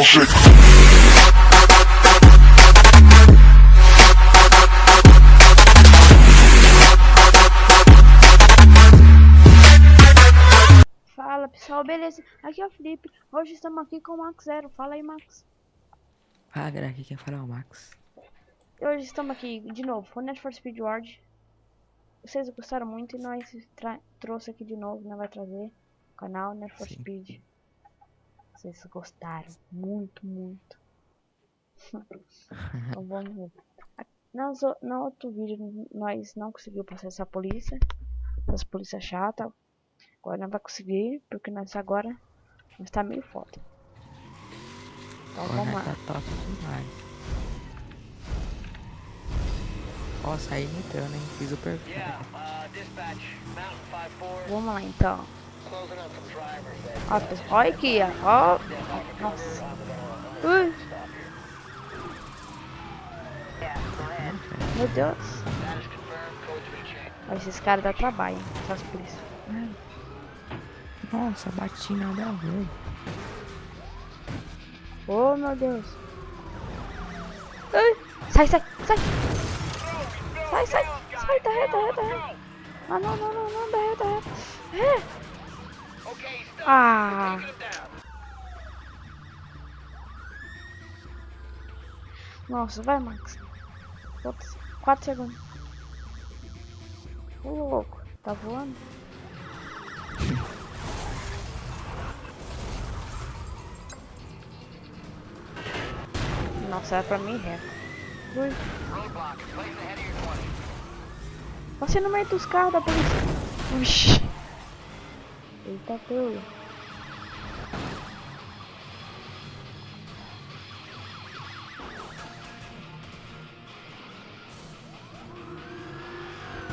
o jeito. Fala pessoal, beleza? Aqui é o Felipe. Hoje estamos aqui com o Max Zero. Fala aí, Max. Fala galera, aqui quem fala é o Max. Hoje estamos aqui de novo com Need for Speed World. Vocês gostaram muito e nós trouxe aqui de novo, né? Vai trazer o canal Need for Speed. Vocês gostaram muito, muito. Então vamos ver. No outro vídeo nós não conseguimos passar essa polícia chata. Agora não vai conseguir, porque nós agora está meio foda. Então vamos lá. Tá top demais. Ó, saí imitando, hein? Fiz o perfeito. Vamos lá então. Ó, pessoal, olha aqui, ó. Nossa. Ui. Meu Deus. Ó, esses caras dão trabalho, hein? Essas polícias. Nossa, bati nada a ver. Oh, meu Deus. Ai. Sai. Sai, da reta. Ah, não, da reta. Ah. Nossa, vai, Max. 4 segundos. Ô, louco. Tá voando? Nossa, era pra mim reto. Ui. Passei no meio dos carros da polícia. Uxi. Eita, pelo.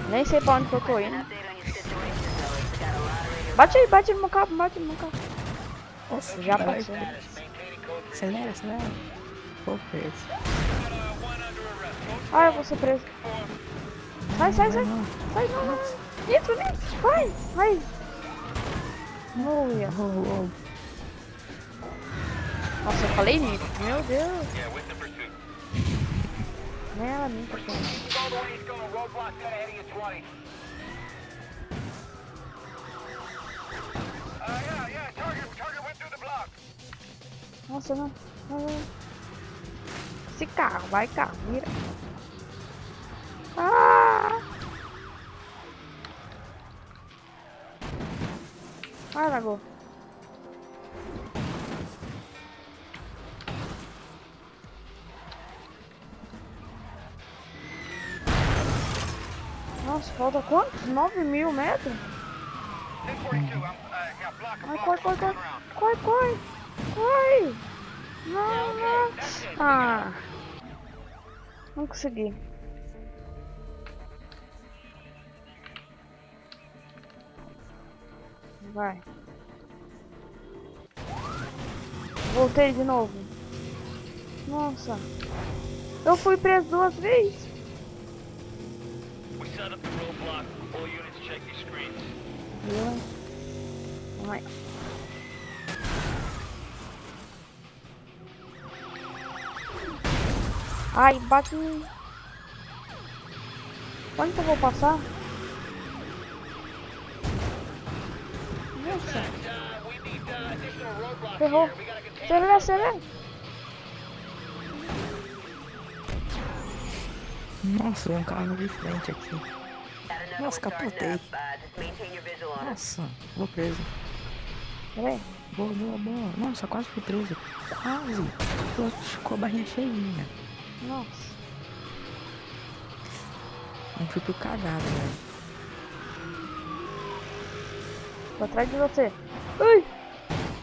Nem sei pra onde que eu tô indo. Bate no meu carro, Nossa, já passou. Acelera. Vou preso. Ah, eu vou ser preso. Sai. Sai, não. Nitro, vai. Olha. Nossa, eu falei nitro, meu Deus. Nem ela me tá falando. Nossa, não. Esse carro, vira. Ah! Vai, Lagoa. Nossa, falta quantos? 9.000 metros? Ai, corre. Não. Ah. Não consegui. Vai. Voltei de novo. Nossa. Eu fui preso 2 vezes. Vamos aí. Ai, bate em mim. Onde que eu vou passar? Nossa. Ferrou. Acelera. Nossa, um carro de frente aqui. Nossa, capotei. Nossa, vou preso. Peraí. Boa. Nossa, quase fui preso. Quase. Ficou a barrinha cheinha. Nossa. Não fui pro cagado, velho. Tô atrás de você. Ui.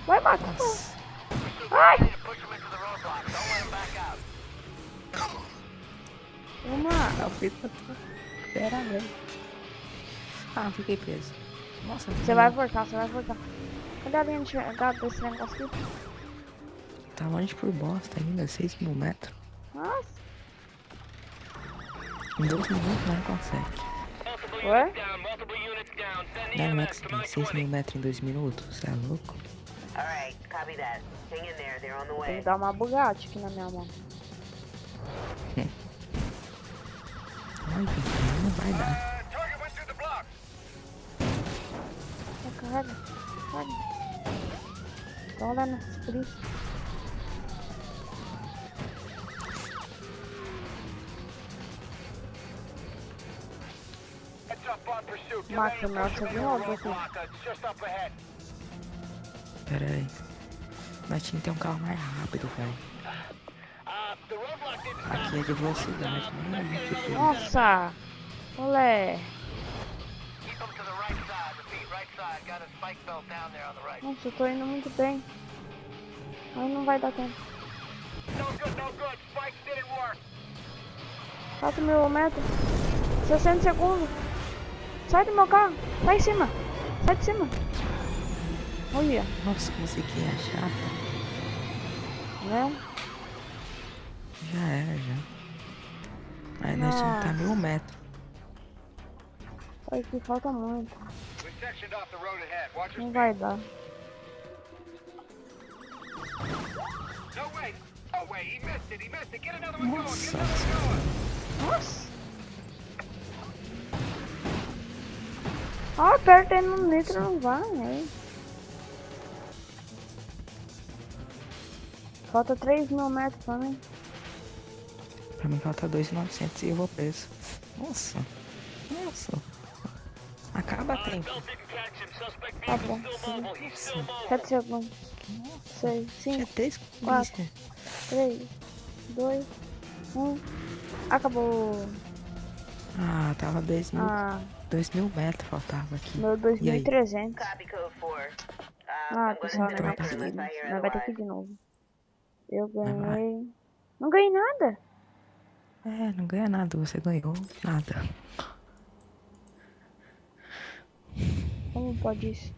Vai, Max. Ai. Vamos lá. Eu fui pra Pera, velho. Ah, fiquei preso. Nossa, Você vai voltar. Cadê a linha de chegada desse negócio aqui? tá longe por bosta ainda, 6.000 metros. Nossa. Em 2 minutos não consegue. Ué? Não é que você tem 6.000 metros em 2 minutos? Você é louco? Tem que dar uma Bugatti aqui na minha mão. Ai, gente, não vai dar. Carrega. Tô olhando essa polícia. Max, melhor você vir logo aqui. Pera aí. Nós tinha que ter um carro mais rápido, velho. Aqui é de velocidade, nem é muito. Nossa! Olé! Nossa, eu tô indo muito bem. Aí não vai dar tempo. 4.000 metros. 60 segundos. Sai do meu carro. Sai em cima. Sai de cima. Olha. Nossa, musiquinha chata. Né? Já era, já. Aí nós tínhamos que estar 1.000 metros. Aqui falta muito. Não vai dar. Nossa. Nossa. Ah, aperta aí no nitro, não vai, né? Falta 3.000 metros pra mim. Pra mim falta 2.900 e eu vou preso. Nossa. Nossa. Acaba tempo. Tá bom. 7 segundos. 6, 5, 4, 3, 2, 1. Acabou. Ah, tava 2.000. Ah, 2.000 metros faltava aqui. meu 2.300. Ah, pessoal, Então, nós vai ter que ir de novo. Eu ganhei. Não ganhei nada. É, não ganha nada, você ganhou nada. Como pode isso?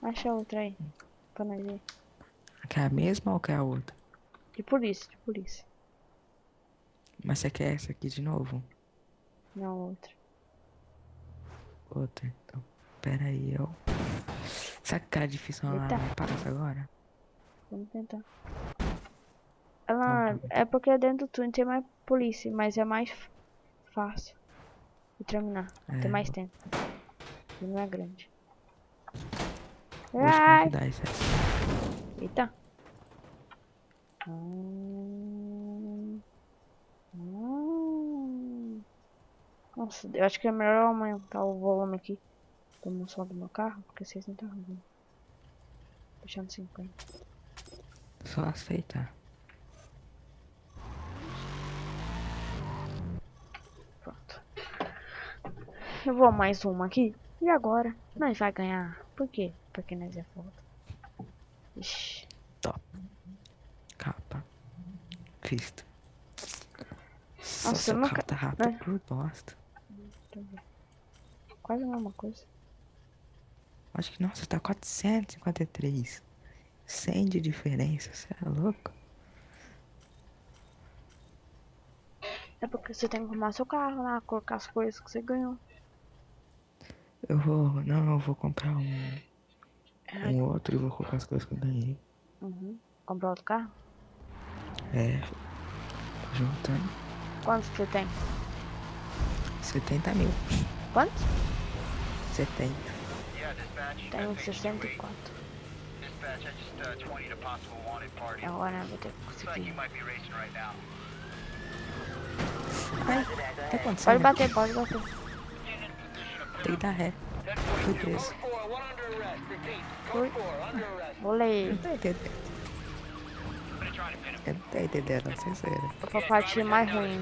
Acha outra aí. Pra nós ver. Quer a mesma ou quer a outra? De polícia, de polícia. Mas você quer essa aqui de novo? Não, outra. Outra, então. Pera aí, eu... Sabe que era difícil lá na praça agora? Vamos tentar. Ela é porque dentro do túnel tem mais polícia, mas é mais fácil de terminar. Tem mais tempo. E não é grande. Ai! Eita! Nossa, eu acho que é melhor aumentar o volume aqui do som do meu carro, porque vocês não estão ouvindo. Deixando 50. Só aceitar. Pronto. Eu vou mais uma aqui. E agora? Nós vai ganhar. Por quê? Porque nós é foda. Ixi. Top. Capa. Visto. Nossa, eu nunca... Tá rápido por bosta. Quase a mesma coisa. Acho que, nossa, tá 453. 100 de diferença, você é louco? É porque você tem que arrumar seu carro lá, colocar as coisas que você ganhou. Eu vou comprar um outro e vou colocar as coisas que eu ganhei. Comprar outro carro? É, juntando. Quantos que você tem? 70 mil. Quantos? 70. Tenho 64. Agora eu vou ter que conseguir. Ai, tá acontecendo? Pode bater, pode bater. Tem que dar ré. Fui preso. Fui. Vou ler. Não tá entendendo. Eu não tô entendendo, não sei se era. Eu vou partir mais ruim.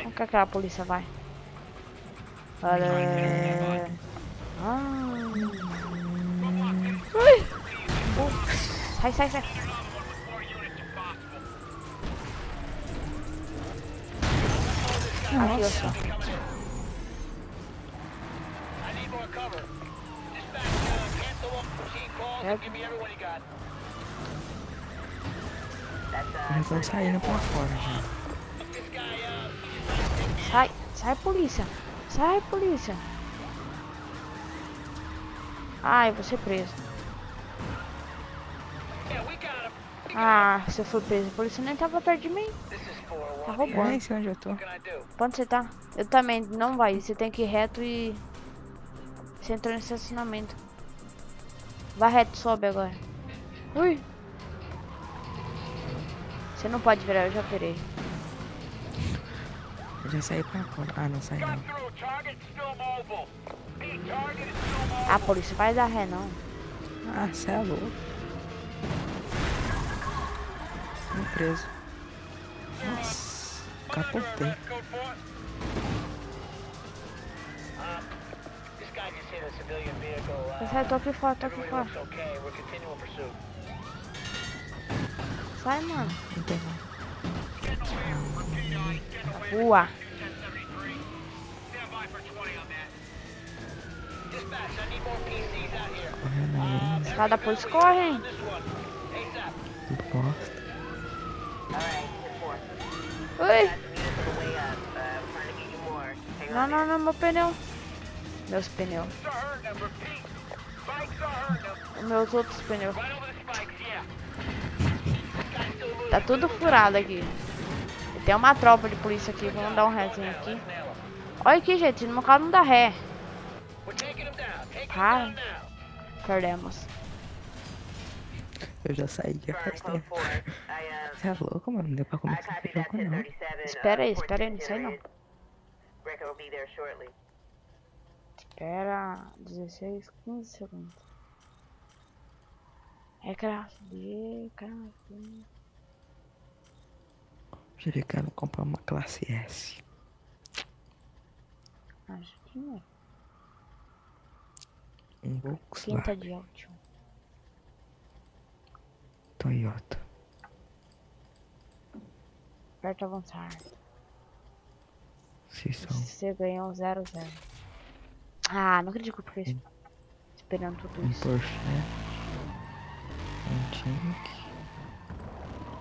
Onde que aquela polícia vai? Olha. Ui. Sai, sai, sai. Aqui, eu só. Eles vão saindo pra fora já. Sai, sai polícia. Sai polícia. Ai, eu vou ser preso. Ah, se eu for preso, a polícia nem tava perto de mim. Tá É roubando. esse onde eu tô. Onde você tá? Eu também, não vai. Você tem que ir reto e... Você entrou no estacionamento. Vai reto, sobe agora. Ui. Você não pode virar, eu já virei. Eu já saí pra fora. Ah, não saí não. A polícia vai dar ré, não. Ah, cê é louco. Fui preso. Nossa, capotei. Sai, tô aqui fora, tô aqui fora. Sai, mano. Não tem não. Rua. Correndo aí, Os caras da polícia correm. que bosta. Ui. Não, não, não, meu pneu. Meus pneus. Meus outros pneus. Tá tudo furado aqui. E tem uma tropa de polícia aqui. Vamos dar um rézinho aqui. Olha aqui, gente. No meu carro não dá ré. Cara, perdemos. Eu já saí já faz tempo. Você é louco, mano? Não deu pra começar esse jogo, não. Espera aí, não sei não. Espera 16, 15 segundos. É craft, craft. Jericano comprar uma classe S. Acho que não. Um Quinta Volkswagen de áudio. Toyota. Aperta avançar. Se são Você ganhou 0-0. Ah, não acredito que eu fiquei esperando tudo um isso. Porsche, um Tank,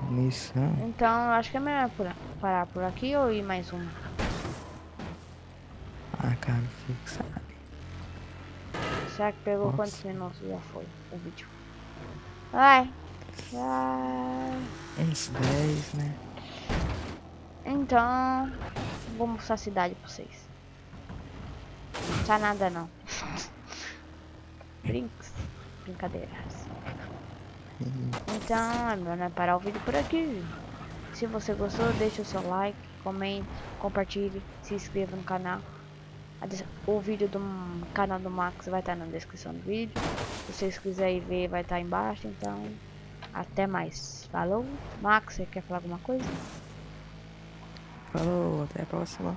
um Nissan. Então, eu acho que é melhor parar por aqui ou ir mais uma. Ah, cara, você que sabe. Será que pegou Nossa. quantos minutos já foi o vídeo? Vai. Vai. Uns 10, né? Então, vou mostrar a cidade pra vocês. Não tá nada não. Brincadeiras. Então, é melhor parar o vídeo por aqui. Se você gostou, deixa o seu like, comente, compartilhe, se inscreva no canal. O vídeo do canal do Max vai estar na descrição do vídeo. Se vocês quiserem ver, vai estar embaixo. Então, até mais. Falou. Max, você quer falar alguma coisa? Falou, até a próxima.